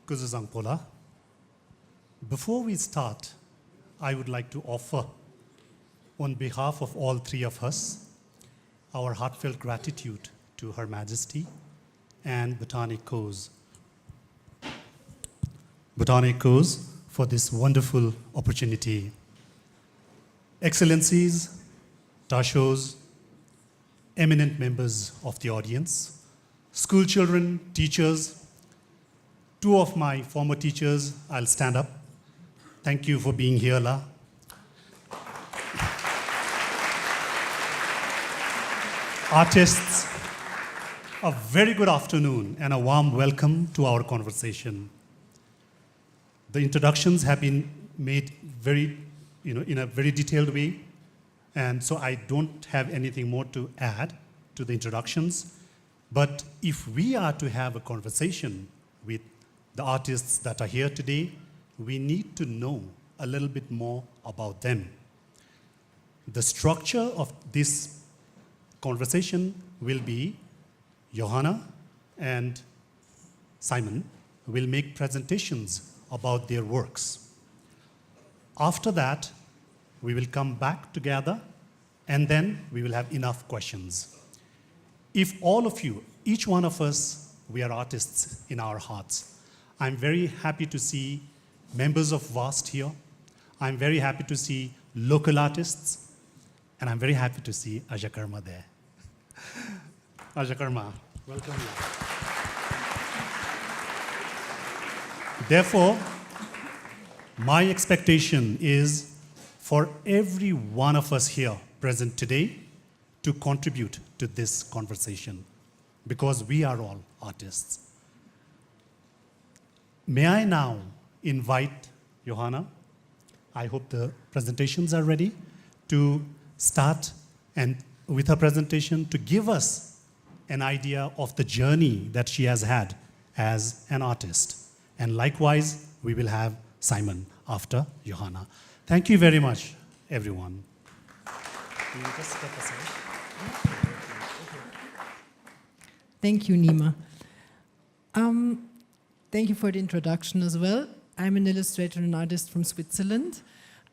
Kuzuzangpola. Before we start, I would like to offer, on behalf of all three of us, our heartfelt gratitude to Her Majesty and Botanic Cause for this wonderful opportunity. Excellencies, Tashos, eminent members of the audience, school children, teachers, two of my former teachers, I'll stand up. Thank you for being here, La. Artists, a very good afternoon and a warm welcome to our conversation. The introductions have been made in a very detailed way, and so I don't have anything more to add to the introductions. But if we are to have a conversation with the artists that are here today, we need to know a little bit more about them. The structure of this conversation will be Johanna and Simon will make presentations about their works. After that, we will come back together and then we will have enough questions. If all of you, each one of us, we are artists in our hearts. I'm very happy to see members of VAST here. I'm very happy to see local artists, and I'm very happy to see Ajakarma there. Ajakarma, welcome. Therefore, my expectation is for every one of us here present today to contribute to this conversation, because we are all artists. May I now invite Johanna, I hope the presentations are ready, to start and with her presentation to give us an idea of the journey that she has had as an artist. And likewise, we will have Simon after Johanna. Thank you very much, everyone. Can you just step aside? Thank you, Nima. Thank you for the introduction as well. I'm an illustrator and artist from Switzerland,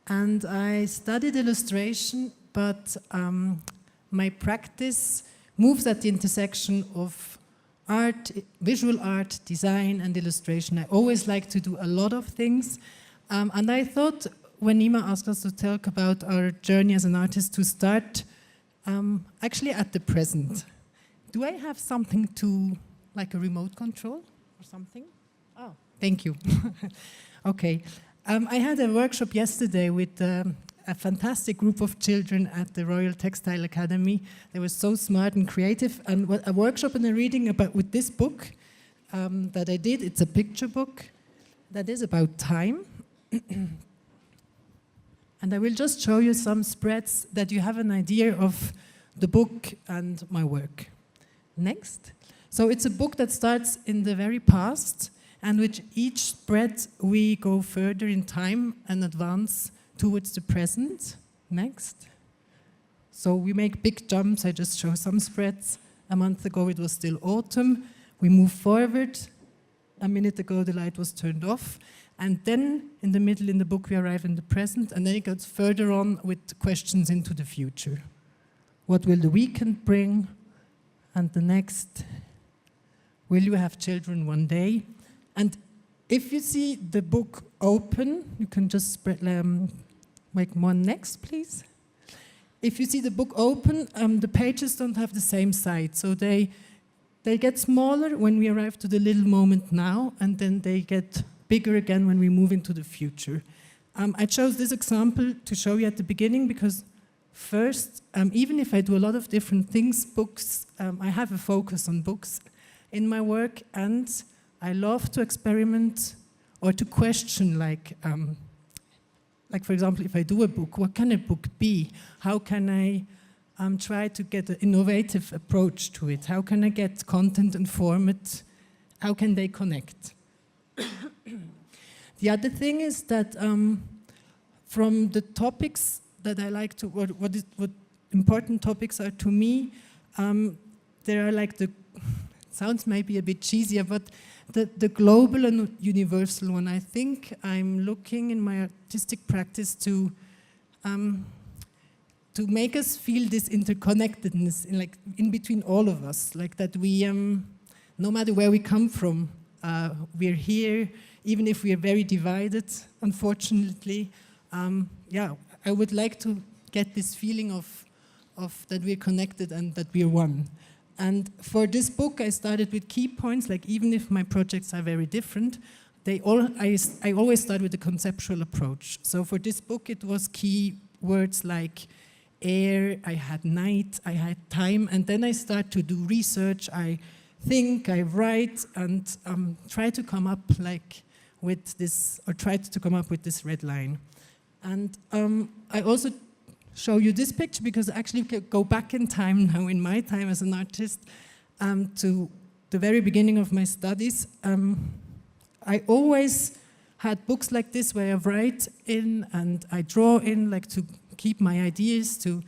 and I studied illustration, but my practice moves at the intersection of art, visual art, design, and illustration. I always like to do a lot of things, and I thought when Nima asked us to talk about our journey as an artist to start actually at the present. Do I have something to, like a remote control or something? Oh, thank you. Okay. I had a workshop yesterday with a fantastic group of children at the Royal Textile Academy. They were so smart and creative. And a workshop and a reading about with this book that I did. It's a picture book that is about time. And I will just show you some spreads that you have an idea of the book and my work. Next. So it's a book that starts in the very past, and with each spread we go further in time and advance towards the present. Next. So we make big jumps. I just show some spreads. A month ago it was still autumn. We move forward. A minute ago the light was turned off. And then in the middle in the book we arrive in the present, and then it goes further on with questions into the future. What will the weekend bring? And the next, will you have children one day? And if you see the book open, you can just spread, make one next, please. If you see the book open, the pages don't have the same size, so they get smaller when we arrive to the little moment now, and then they get bigger again when we move into the future. I chose this example to show you at the beginning because first, even if I do a lot of different things, books, I have a focus on books in my work, and I love to experiment or to question, like for example, if I do a book, what can a book be? How can I try to get an innovative approach to it? How can I get content and format? How can they connect? The other thing is that from the topics that I like to, what important topics are to me, there are like sounds maybe a bit cheesier, but the global and universal one. I think I'm looking in my artistic practice to make us feel this interconnectedness in between all of us, like that we, no matter where we come from, we're here, even if we are very divided, unfortunately. Yeah, I would like to get this feeling of that we're connected and that we're one. And for this book, I started with key points, like even if my projects are very different, I always start with a conceptual approach. So for this book, it was key words like air, I had night, I had time, and then I start to do research, I think, I write, and try to come up with this, or tried to come up with this red line. And I also show you this picture because actually we can go back in time now, in my time as an artist, to the very beginning of my studies. I always had books like this where I write in and I draw in, like to keep my ideas, to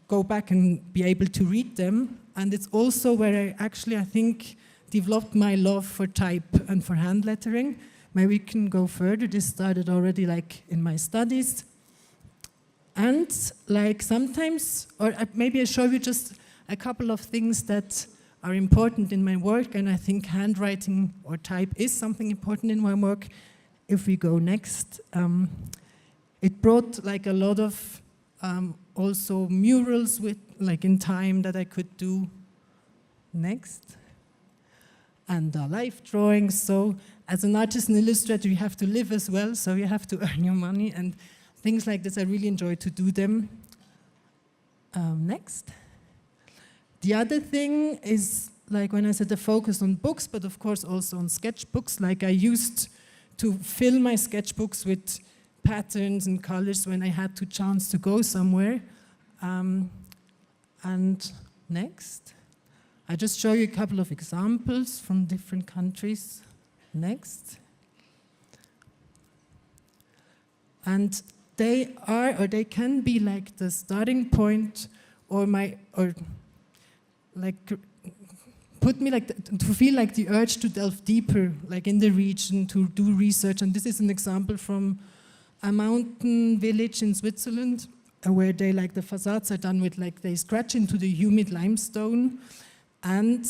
go back and be able to read them. And it's also where I think, developed my love for type and for hand lettering. Maybe we can go further. This started already in my studies. And sometimes, or maybe I show you just a couple of things that are important in my work, and I think handwriting or type is something important in my work. If we go next, it brought a lot of also murals with in time that I could do. Next. And life drawings. So as an artist and illustrator, you have to live as well, so you have to earn your money, and things like this, I really enjoy to do them. Next. The other thing is, when I said the focus on books, but of course also on sketchbooks, I used to fill my sketchbooks with patterns and colors when I had the chance to go somewhere. And next. I just show you a couple of examples from different countries. Next. And they are, or they can be the starting point, or put me to feel the urge to delve deeper, in the region, to do research. And this is an example from a mountain village in Switzerland, where they the facades are done with they scratch into the humid limestone. And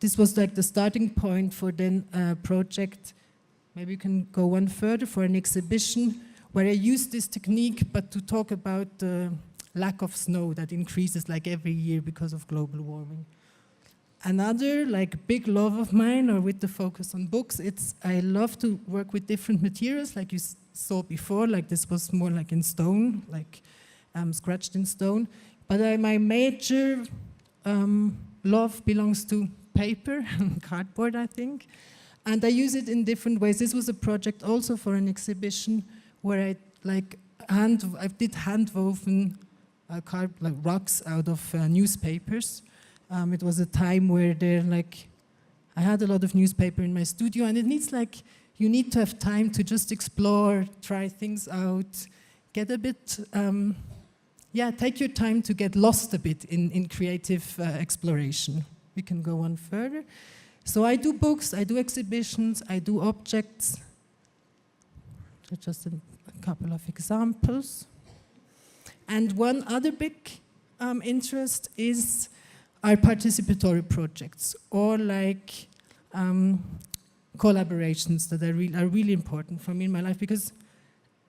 this was the starting point for then a project. Maybe you can go one further, for an exhibition where I used this technique, but to talk about the lack of snow that increases every year because of global warming. Another big love of mine, or with the focus on books, I love to work with different materials, like you saw before. This was more in stone, scratched in stone. But my major love belongs to paper and cardboard, I think. And I use it in different ways. This was a project also for an exhibition where I did hand-woven rugs out of newspapers. It was a time where I had a lot of newspaper in my studio, and it needs you need to have time to just explore, try things out, get a bit, take your time to get lost a bit in creative exploration. We can go on further. So I do books, I do exhibitions, I do objects. Just a couple of examples. And one other big interest is our participatory projects, or collaborations that are really important for me in my life, because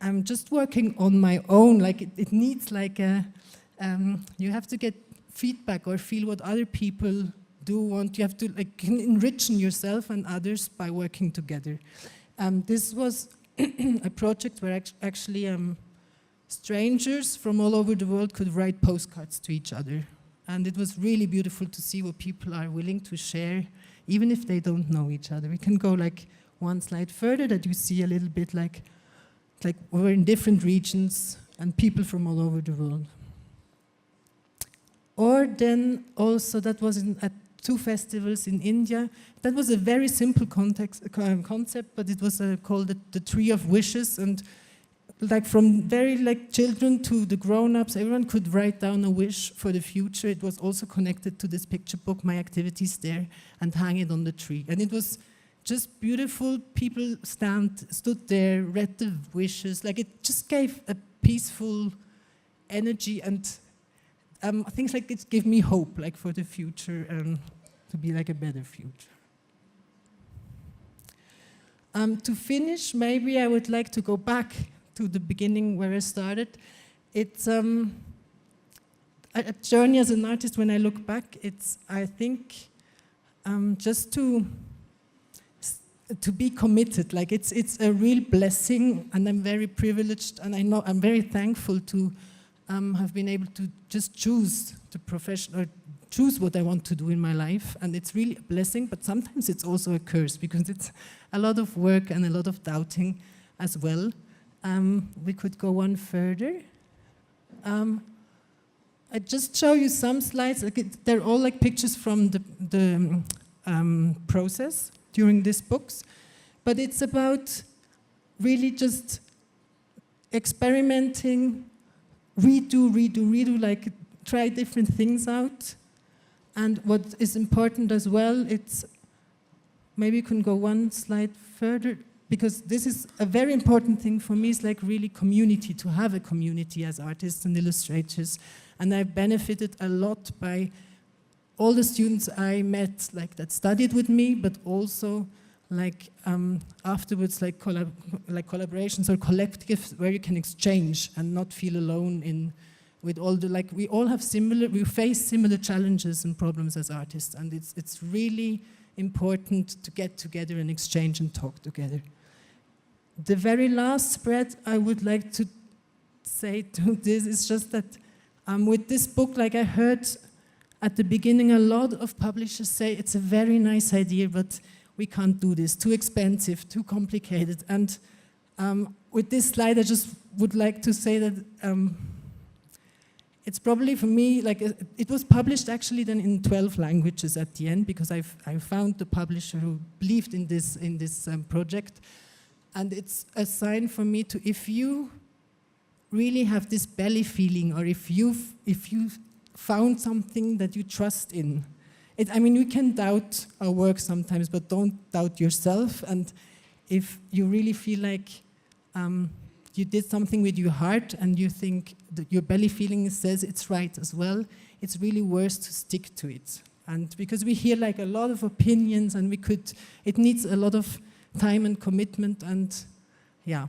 I'm just working on my own. It needs you have to get feedback or feel what other people do. You have to enrich yourself and others by working together. This was a project where actually strangers from all over the world could write postcards to each other. And it was really beautiful to see what people are willing to share, even if they don't know each other. We can go one slide further, that you see a little bit we're in different regions and people from all over the world. Or then also, that was at 2 festivals in India. That was a very simple concept, but it was called the Tree of Wishes. And like from very like children to the grown-ups, everyone could write down a wish for the future. It was also connected to this picture book, my activities there, and hang it on the tree. And it was just beautiful. People stood there, read the wishes. Like it just gave a peaceful energy, and things like it gave me hope, like for the future, to be like a better future. To finish, maybe I would like to go back to the beginning where I started. It's a journey as an artist. When I look back, it's, I think, just to be committed. Like it's a real blessing, and I'm very privileged, and I know I'm very thankful to have been able to just choose the profession, or choose what I want to do in my life. And it's really a blessing, but sometimes it's also a curse, because it's a lot of work and a lot of doubting as well. We could go on further. I just show you some slides. Like they're all like pictures from the process during these books, but it's about really just experimenting, redo, like try different things out. And what is important as well, it's, maybe you can go one slide further, because this is a very important thing for me, is like really community, to have a community as artists and illustrators. And I've benefited a lot by all the students I met, like that studied with me, but also like afterwards, like collaborations or collectives where you can exchange and not feel alone in with all the, like we all have we face similar challenges and problems as artists, and it's really important to get together and exchange and talk together. The very last spread I would like to say to this is just that with this book, like I heard at the beginning, a lot of publishers say it's a very nice idea, but we can't do this, too expensive, too complicated. And with this slide, I just would like to say that it's probably for me, like it was published actually then in 12 languages at the end, because I found the publisher who believed in this project. And it's a sign for me to, if you really have this belly feeling, or if you've found something that you trust in, I mean, we can doubt our work sometimes, but don't doubt yourself. And if you really feel like you did something with your heart and you think that your belly feeling says it's right as well, it's really worth to stick to it. And because we hear like a lot of opinions, and it needs a lot of time and commitment, and yeah,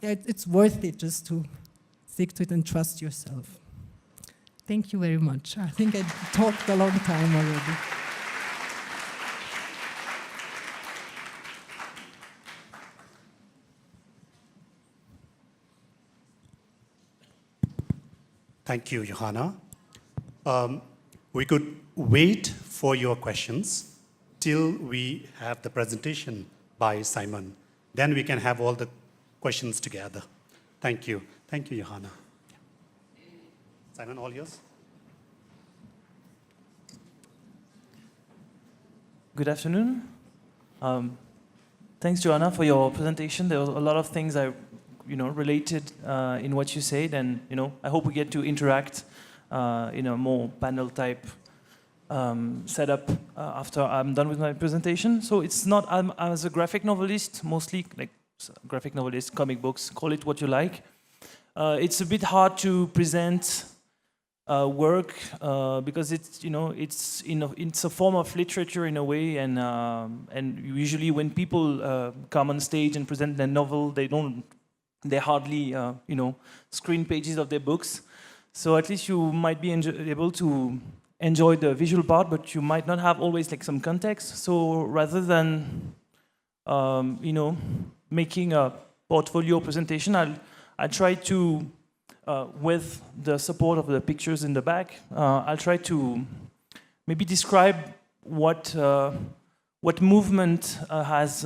it's worth it just to stick to it and trust yourself. Thank you very much. I think I talked a long time already. Thank you, Johanna. We could wait for your questions till we have the presentation by Simon. Then we can have all the questions together. Thank you. Thank you, Johanna. Simon, all yours. Good afternoon. Thanks, Johanna, for your presentation. There were a lot of things I, related in what you said, and I hope we get to interact in a more panel-type setup after I'm done with my presentation. So it's not, I'm as a graphic novelist, mostly like graphic novelist, comic books, call it what you like. It's a bit hard to present work because it's it's a form of literature in a way, and usually when people come on stage and present their novel, they hardly screen pages of their books. So at least you might be able to enjoy the visual part, but you might not have always like some context. So rather than making a portfolio presentation, I'll try to, with the support of the pictures in the back, I'll try to maybe describe what movement has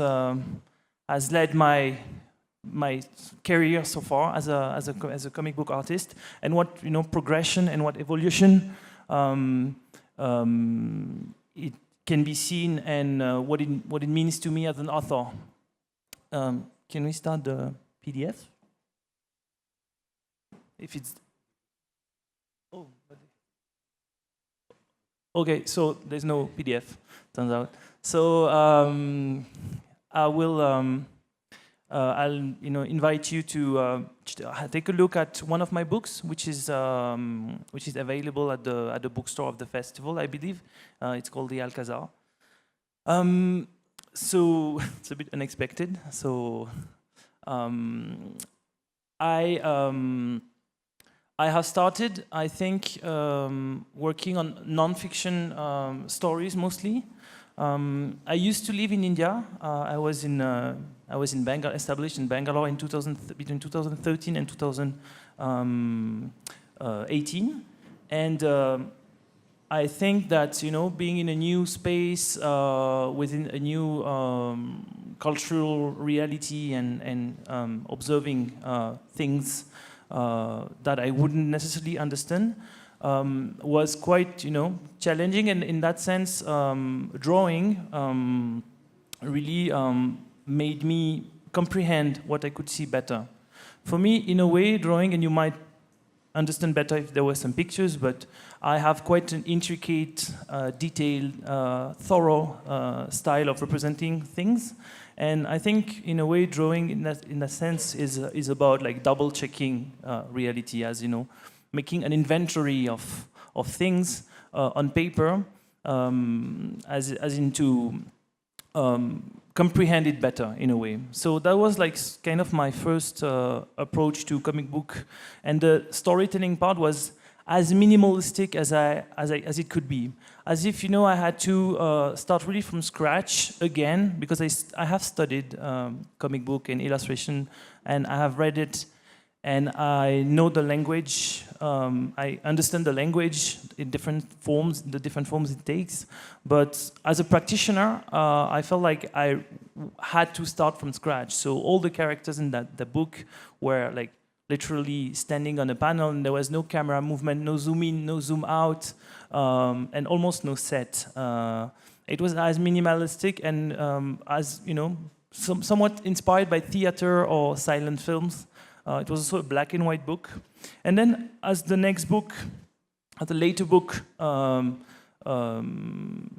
led my career so far as a comic book artist, and what progression and what evolution it can be seen, and what it means to me as an author. Can we start the PDF? if it's... Oh, okay, so there's no PDF, turns out. So I will, I'll invite you to take a look at one of my books, which is available at the bookstore of the festival, I believe. It's called The Alcazar. So it's a bit unexpected. So I have started, I think, working on non-fiction stories mostly. I used to live in India. I was in Bangalore, established in Bangalore in between 2013 and 2018, and I think that being in a new space within a new cultural reality and observing things that I wouldn't necessarily understand was quite challenging, and in that sense drawing really made me comprehend what I could see better. For me, in a way, drawing, and you might understand better if there were some pictures, but I have quite an intricate, detailed, thorough style of representing things. And I think, in a way, drawing in that sense is about like double checking reality, as making an inventory of things on paper, as in to comprehend it better in a way. So that was like kind of my first approach to comic book, and the storytelling part was as minimalistic as it could be, as if I had to start really from scratch again, because I have studied comic book and illustration, and I have read it, and I know the language. I understand the language in different forms, the different forms it takes. But as a practitioner, I felt like I had to start from scratch. So all the characters in the book were like literally standing on a panel, and there was no camera movement, no zoom in, no zoom out, and almost no set. It was as minimalistic and as somewhat inspired by theater or silent films. It was also a black and white book. And then as the next book, the later book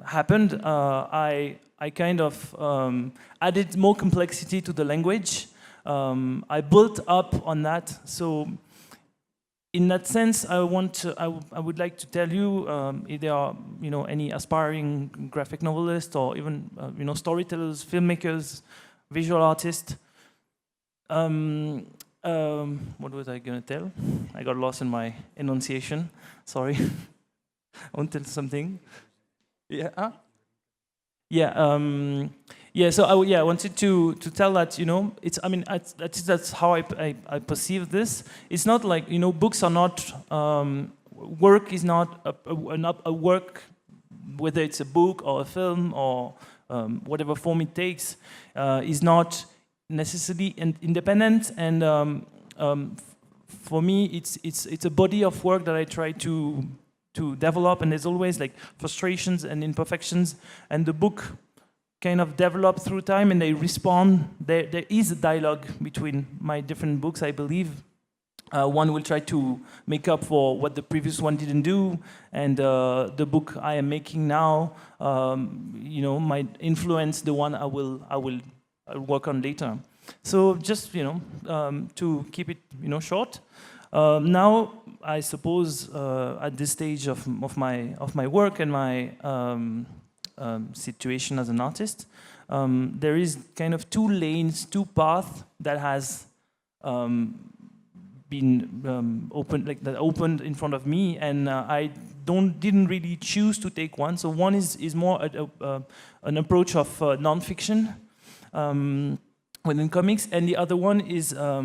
happened, I kind of added more complexity to the language. I built up on that. So in that sense, I would like to tell you if there are any aspiring graphic novelists or even storytellers, filmmakers, visual artists. What was I going to tell? I got lost in my enunciation. Sorry. I want to tell something. Yeah. Huh? Yeah. Yeah. So I wanted to tell that it's. I mean, that's how I perceive this. It's not like books are not. Work is not a work, whether it's a book or a film or whatever form it takes, is not necessarily independent, and for me it's a body of work that I try to develop, and there's always like frustrations and imperfections, and the book kind of develop through time, and they respond. There is a dialogue between my different books, I believe. One will try to make up for what the previous one didn't do, and the book I am making now might influence the one I will I'll work on later. So just to keep it short. Now I suppose at this stage of my work and my situation as an artist, there is kind of two lanes, two paths that has been opened in front of me, and I didn't really choose to take one. So one is more an approach of non-fiction within comics, and the other one is a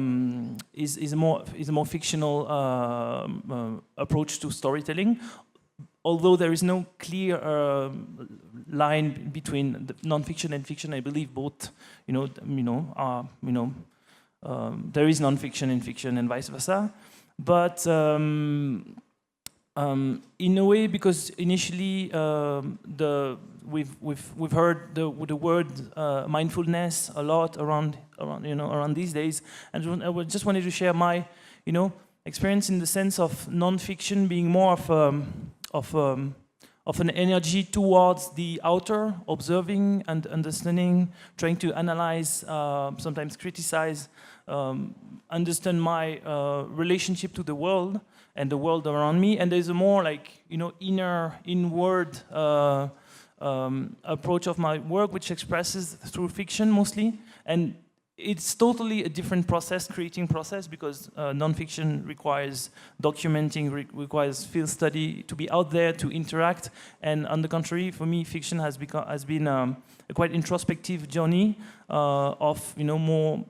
more fictional approach to storytelling. Although there is no clear line between the non-fiction and fiction, I believe both there is non-fiction in fiction and vice versa. But in a way, because initially we've heard the word mindfulness a lot around these days, and I just wanted to share my experience in the sense of non-fiction being more of an energy towards the outer, observing and understanding, trying to analyze, sometimes criticize, understand my relationship to the world and the world around me. And there's a more like, inward approach of my work, which expresses through fiction mostly. And it's totally a different process, creating process, because non-fiction requires documenting, requires field study, to be out there, to interact. And on the contrary, for me, fiction has been a quite introspective journey of more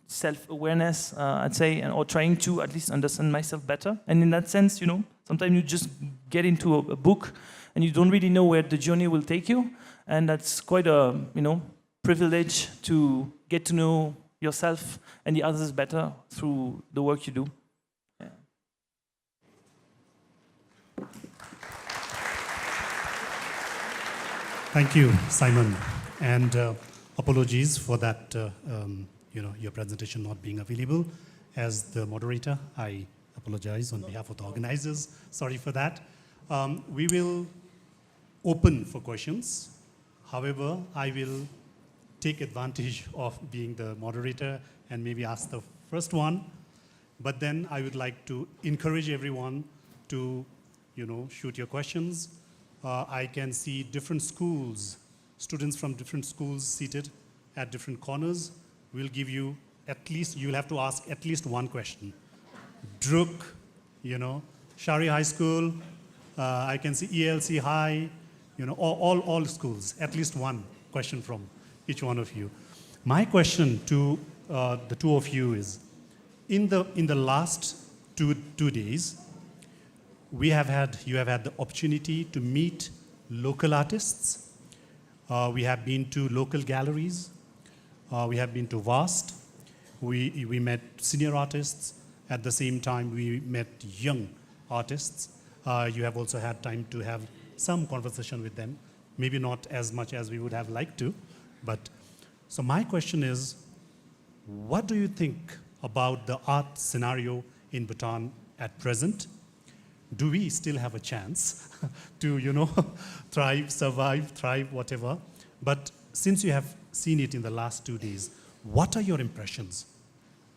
self-awareness, I'd say, or trying to at least understand myself better. And in that sense, sometimes you just get into a book and you don't really know where the journey will take you, and that's quite a privilege to get to know yourself and the others better through the work you do. Yeah. Thank you, Simon, and apologies for that. Your presentation not being available. As the moderator, I apologize on behalf of the organizers. Sorry for that. We will open for questions. However, I will take advantage of being the moderator and maybe ask the first one. But then I would like to encourage everyone to, shoot your questions. I can see different schools, students from different schools seated at different corners. We'll give you you'll have to ask at least one question. Druk, Shari High School, I can see ELC High, all schools, at least one question from each one of you. My question to the two of you is, in the last two days, you have had the opportunity to meet local artists. We have been to local galleries. We have been to VAST. We met senior artists. At the same time, we met young artists. You have also had time to have some conversation with them, maybe not as much as we would have liked to. So my question is, what do you think about the art scenario in Bhutan at present? Do we still have a chance to, thrive, whatever? But since you have seen it in the last 2 days, what are your impressions?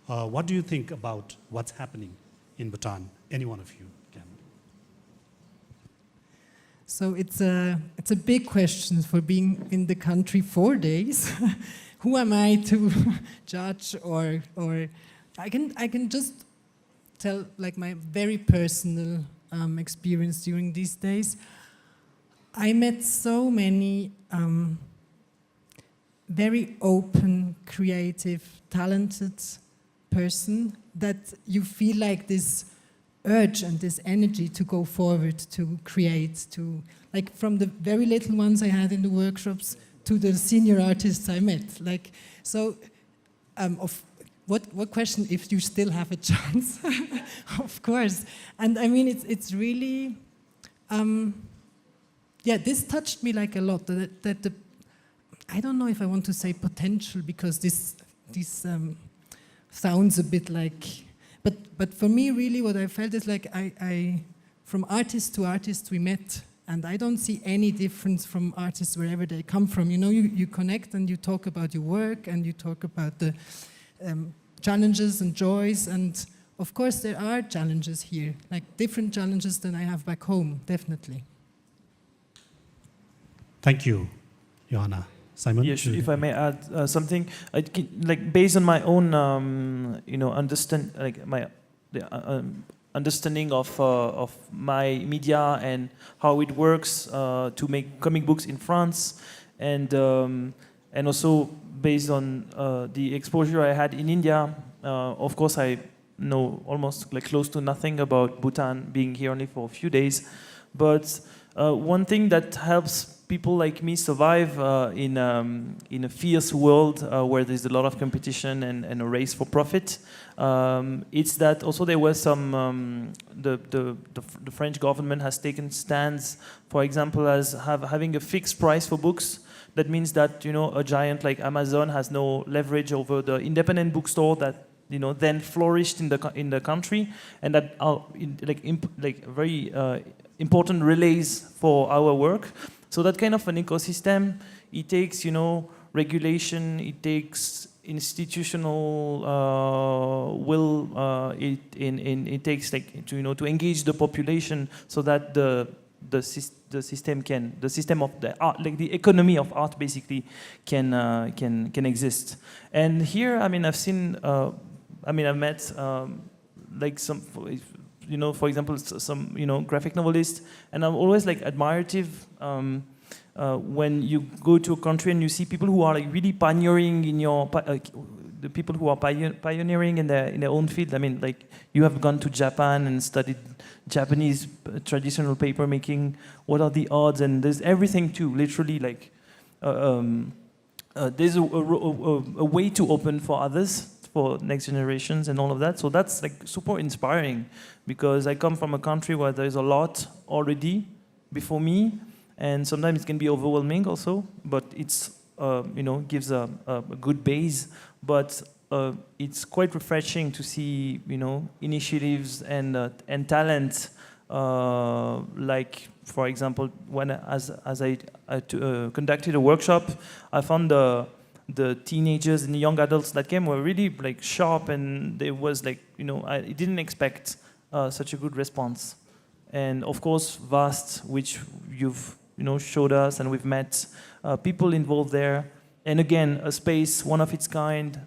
What do you think about what's happening in Bhutan? Any one of you can. So it's a big question for being in the country 4 days. Who am I to judge, or I can just tell like my very personal experience during these days. I met so many very open, creative, talented person that you feel like this urge and this energy to go forward, to create, to like from the very little ones I had in the workshops to the senior artists I met. Like so, what question if you still have a chance? Of course, and I mean it's really, this touched me like a lot. That the I don't know if I want to say potential, because this sounds a bit like, but for me really what I felt is like I from artist to artist we met, and I don't see any difference from artists wherever they come from. You connect and you talk about your work and you talk about the challenges and joys, and of course there are challenges here, like different challenges than I have back home, definitely. Thank you, Johanna. Simon? Yes, if I may add something, based on my own, understanding of my media and how it works to make comic books in France, and also based on the exposure I had in India. Of course, I know almost close to nothing about Bhutan, being here only for a few days. But one thing that helps people like me survive in a fierce world where there's a lot of competition and a race for profit, it's that also there were some the French government has taken stands, for example, as having a fixed price for books. That means that a giant like Amazon has no leverage over the independent bookstore that then flourished in the country, and that are very important relays for our work. So that kind of an ecosystem, it takes regulation, it takes institutional will, it takes to engage the population so that the system of the art, the economy of art basically can exist. And here, I've seen, I've met some, for example, some graphic novelists, and I'm always admirative when you go to a country and you see people who are really pioneering in the people who are pioneering in their own field. You have gone to Japan and studied Japanese traditional paper making. What are the odds? And there's everything too. Literally, there's a way to open for others, for next generations and all of that. So that's super inspiring, because I come from a country where there's a lot already before me, and sometimes it can be overwhelming also, but it's gives a good base. But it's quite refreshing to see initiatives and talent, for example, when as I conducted a workshop, I found the teenagers and the young adults that came were really sharp, and there was I didn't expect such a good response. And of course VAST, which you've showed us, and we've met people involved there, and again a space, one of its kind,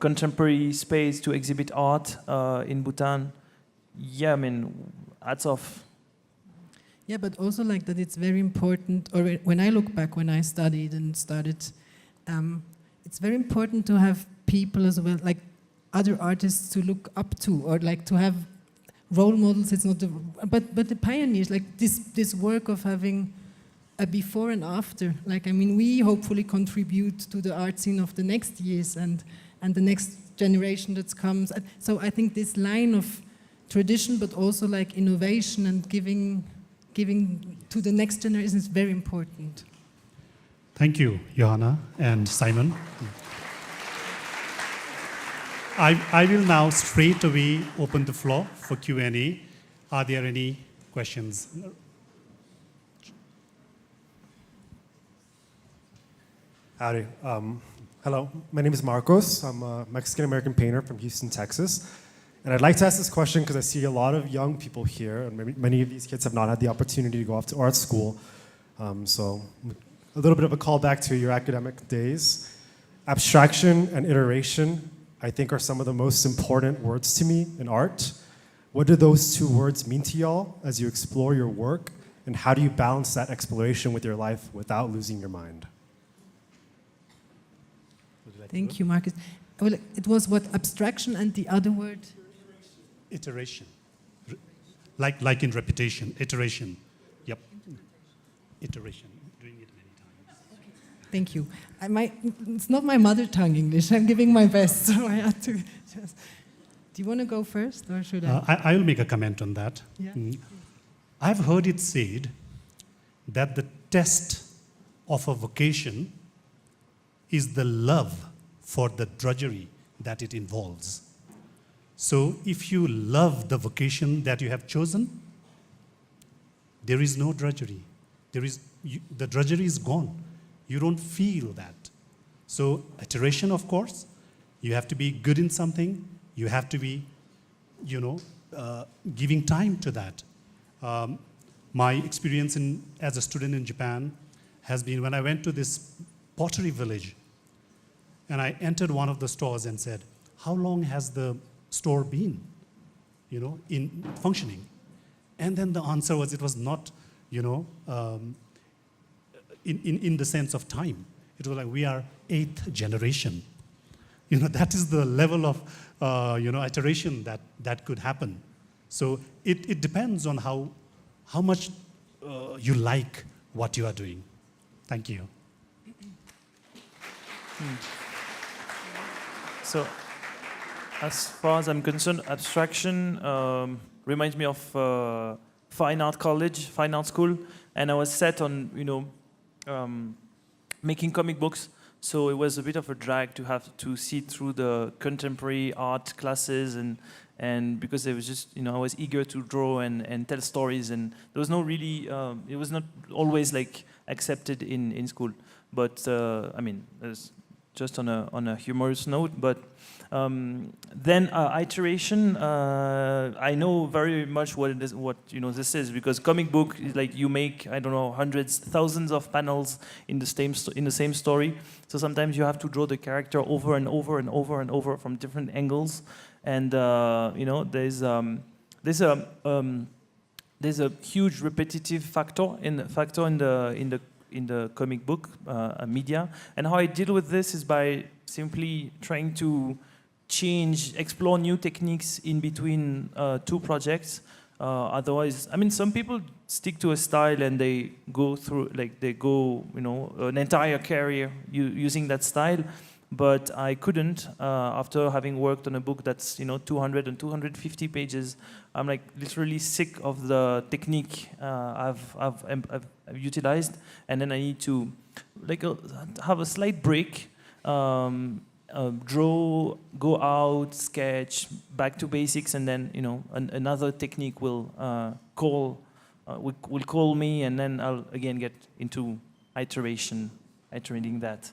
contemporary space to exhibit art in Bhutan. Yeah, hats off. Yeah, but also that it's very important, or when I look back when I studied and started, it's very important to have people as well, other artists to look up to, or to have role models. It's not but the pioneers, this work of having a before and after. We hopefully contribute to the art scene of the next years and the next generation that comes. So I think this line of tradition, but also innovation and giving to the next generation is very important. Thank you, Johanna and Simon. I will now straight away open the floor for Q&A. Are there any questions? Howdy. Hello, my name is Marcos. I'm a Mexican-American painter from Houston, Texas. And I'd like to ask this question because I see a lot of young people here, and many of these kids have not had the opportunity to go off to art school. So a little bit of a callback to your academic days. Abstraction and iteration, I think, are some of the most important words to me in art. What do those two words mean to y'all as you explore your work, and how do you balance that exploration with your life without losing your mind? Thank you, Marcus. Well, it was what, abstraction, and the other word? Iteration. Like in repetition, iteration. Yep. Iteration. Doing it many times. Thank you. It's not my mother tongue English. I'm giving my best, so I had to just... Do you want to go first, or should I? I will make a comment on that. Yeah. I've heard it said that the test of a vocation is the love for the drudgery that it involves. So if you love the vocation that you have chosen, there is no drudgery. The drudgery is gone. You don't feel that. So iteration, of course, you have to be good in something. You have to be, giving time to that. My experience as a student in Japan has been when I went to this pottery village, and I entered one of the stores and said, how long has the store been, in functioning? And then the answer was, it was not, in the sense of time. It was we are 8th generation. That is the level of, iteration that could happen. So it depends on how much you like what you are doing. Thank you. So, as far as I'm concerned, abstraction reminds me of fine art college, fine art school, and I was set on, making comic books. So it was a bit of a drag to have to sit through the contemporary art classes and because it was just, I was eager to draw and tell stories, and there was no really, it was not always like accepted in school. But I mean, there's just on a humorous note. But then iteration, I know very much what it is, what this is, because comic book is like you make, I don't know, hundreds, thousands of panels in the same story. So sometimes you have to draw the character over and over and over and over from different angles, and there's a huge repetitive factor in the comic book media. And how I deal with this is by simply trying to explore new techniques in between two projects. Otherwise, I mean, some people stick to a style and they go through, an entire career using that style. But I couldn't, after having worked on a book that's 200 and 250 pages. I'm like literally sick of the technique I've utilized, and then I need to have a slight break, draw, go out, sketch, back to basics, and then another technique will call me, and then I'll again get into iterating that.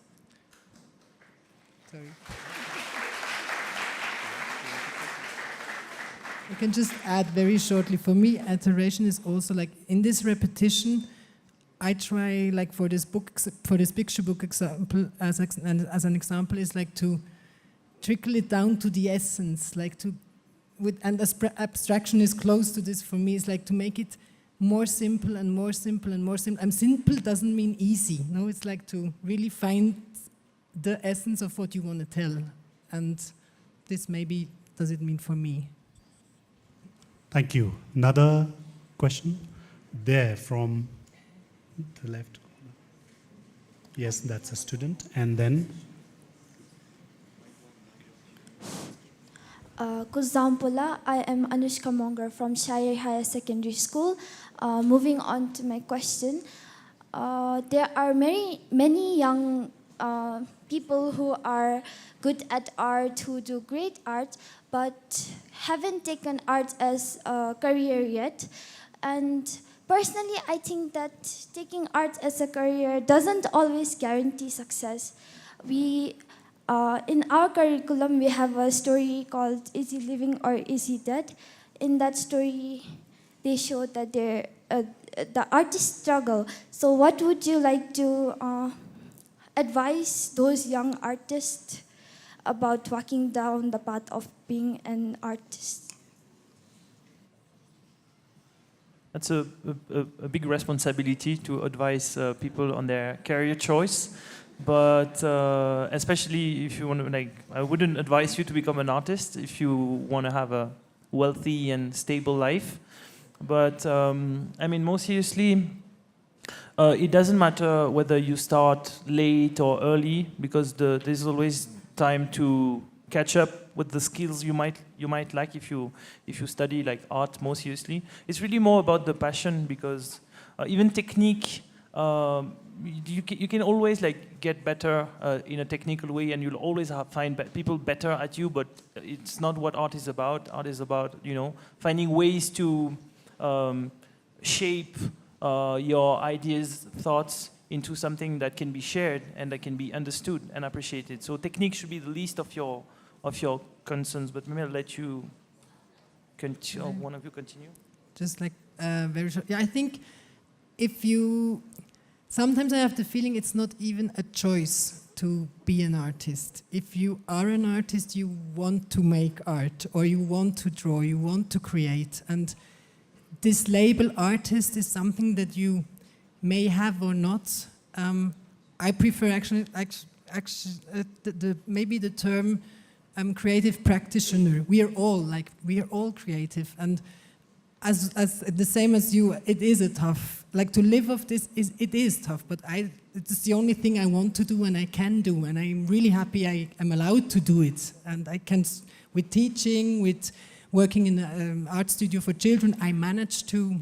Sorry. I can just add very shortly. For me, iteration is also like in this repetition. I try, like for this picture book example, as an example, is like to trickle it down to the essence, and abstraction is close to this for me. It's like to make it more simple and more simple and more simple. And simple doesn't mean easy. No, it's like to really find the essence of what you want to tell. And this maybe does it mean for me. Thank you. Another question there from the left corner. Yes, that's a student. And then? Kuzampola, I am Anushka Mongar from Schaible Higher Secondary School. Moving on to my question. There are many young people who are good at art, who do great art, but haven't taken art as a career yet. And personally, I think that taking art as a career doesn't always guarantee success. In our curriculum, we have a story called Is He Living or Is He Dead? In that story, they show that the artists struggle. So what would you like to advise those young artists about walking down the path of being an artist? That's a big responsibility to advise people on their career choice. But especially if you want to, I wouldn't advise you to become an artist if you want to have a wealthy and stable life. But I mean, more seriously, it doesn't matter whether you start late or early, because there's always time to catch up with the skills you might lack if you study like art more seriously. It's really more about the passion, because even technique, you can always get better in a technical way, and you'll always find people better at you. But it's not what art is about. Art is about finding ways to shape your ideas, thoughts into something that can be shared and that can be understood and appreciated. So technique should be the least of your concerns. But maybe I'll let you continue. One of you continue. Just very short. Yeah, I think sometimes I have the feeling it's not even a choice to be an artist. If you are an artist, you want to make art, or you want to draw, you want to create. And this label artist is something that you may have or not. I prefer actually maybe the term creative practitioner. We are all creative, and as the same as you, it is a tough. To live off this it is tough, but it's the only thing I want to do and I can do, and I'm really happy I am allowed to do it. And I can, with teaching, with working in an art studio for children, I managed to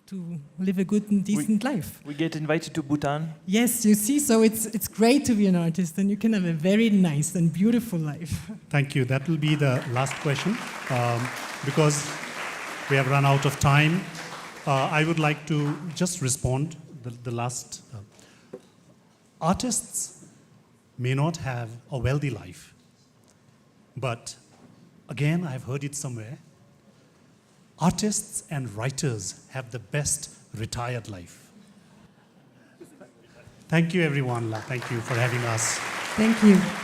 to live a good and decent life. We get invited to Bhutan. Yes, you see, so it's great to be an artist, and you can have a very nice and beautiful life. Thank you. That will be the last question because we have run out of time. I would like to just respond the last. Artists may not have a wealthy life, but again, I've heard it somewhere. Artists and writers have the best retired life. Thank you, everyone. Thank you for having us. Thank you.